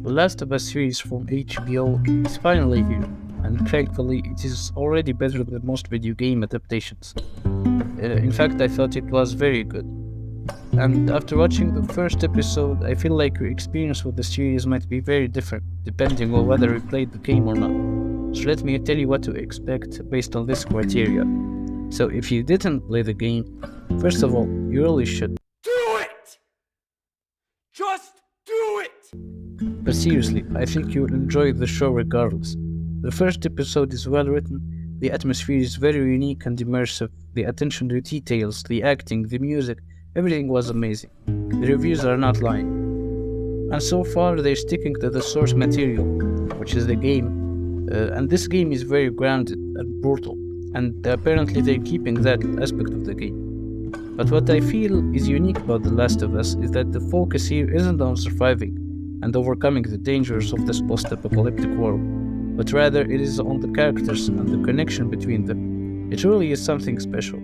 The Last of Us series from HBO is finally here, and thankfully it is already better than most video game adaptations. In fact, I thought it was very good. And after watching the first episode, I feel like your experience with the series might be very different, depending on whether you played the game or not. So let me tell you what to expect based on this criteria. So if you didn't play the game, first of all, you really should. Do it! Just do it! But seriously, I think you'll enjoy the show regardless. The first episode is well written, the atmosphere is very unique and immersive, the attention to details, the acting, the music, everything was amazing. The reviews are not lying. And so far they're sticking to the source material, which is the game, and this game is very grounded and brutal, and apparently they're keeping that aspect of the game. But what I feel is unique about The Last of Us is that the focus here isn't on surviving and overcoming the dangers of this post-apocalyptic world, but rather it is on the characters and the connection between them. It really is something special.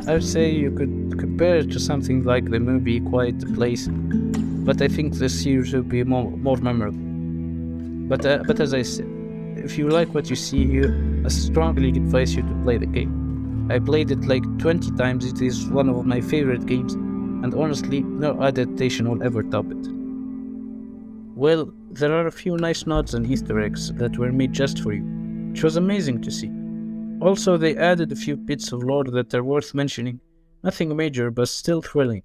I'd say you could compare it to something like the movie Quiet Place, but I think this series will be more memorable. But as I said, if you like what you see here, I strongly advise you to play the game. I played it like 20 times, it is one of my favorite games, and honestly, no adaptation will ever top it. Well, there are a few nice nods and Easter eggs that were made just for you, which was amazing to see. Also, they added a few bits of lore that are worth mentioning, nothing major but still thrilling,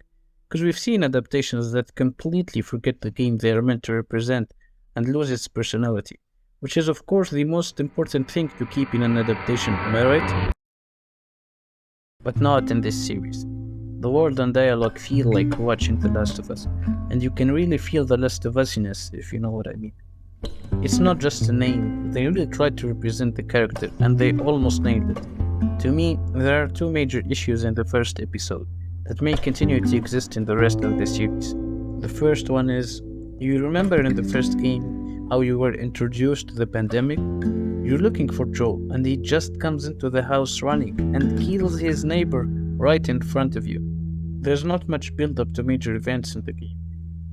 because we've seen adaptations that completely forget the game they are meant to represent and lose its personality, which is of course the most important thing to keep in an adaptation, am I right? But not in this series. The world and dialogue feel like watching The Last of Us, and you can really feel the Last of Us-iness, if you know what I mean. It's not just a name, they really tried to represent the character, and they almost nailed it. To me, there are two major issues in the first episode that may continue to exist in the rest of the series. The first one is, you remember in the first game how you were introduced to the pandemic? You're looking for Joel, and he just comes into the house running and kills his neighbor right in front of you. There's not much build-up to major events in the game.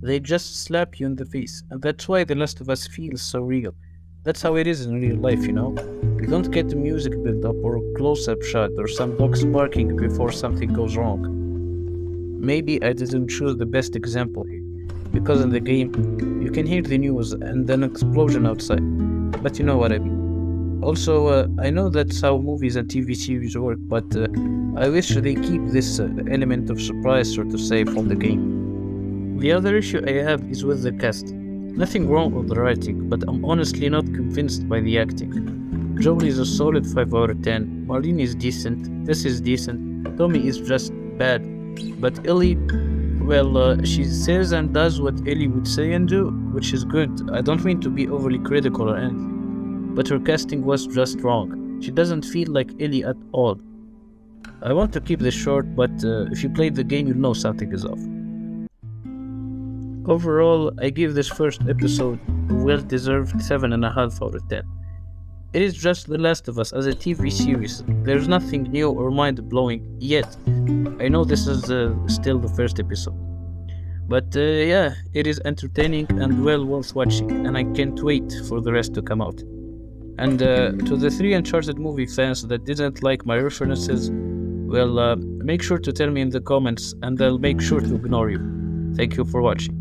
They just slap you in the face, and that's why The Last of Us feels so real. That's how it is in real life, you know? You don't get the music build-up or a close-up shot or some dogs barking before something goes wrong. Maybe I didn't choose the best example here, because in the game, you can hear the news and an explosion outside, but you know what I mean. Also, I know that's how movies and TV series work, but I wish they keep this element of surprise, so to say, from the game. The other issue I have is with the cast. Nothing wrong with the writing, but I'm honestly not convinced by the acting. Joel is a solid 5 out of 10, Marlene is decent, Tess is decent, Tommy is just bad, but Ellie, well, she says and does what Ellie would say and do, which is good. I don't mean to be overly critical or anything, but her casting was just wrong. She doesn't feel like Ellie at all. I want to keep this short, but if you played the game, you'll know something is off. Overall, I give this first episode a well-deserved 7.5 out of 10. It is just The Last of Us as a TV series. There's nothing new or mind-blowing yet. I know this is still the first episode. But yeah, it is entertaining and well worth watching, and I can't wait for the rest to come out. And to the 3 Uncharted movie fans that didn't like my references, well, make sure to tell me in the comments and I'll make sure to ignore you. Thank you for watching.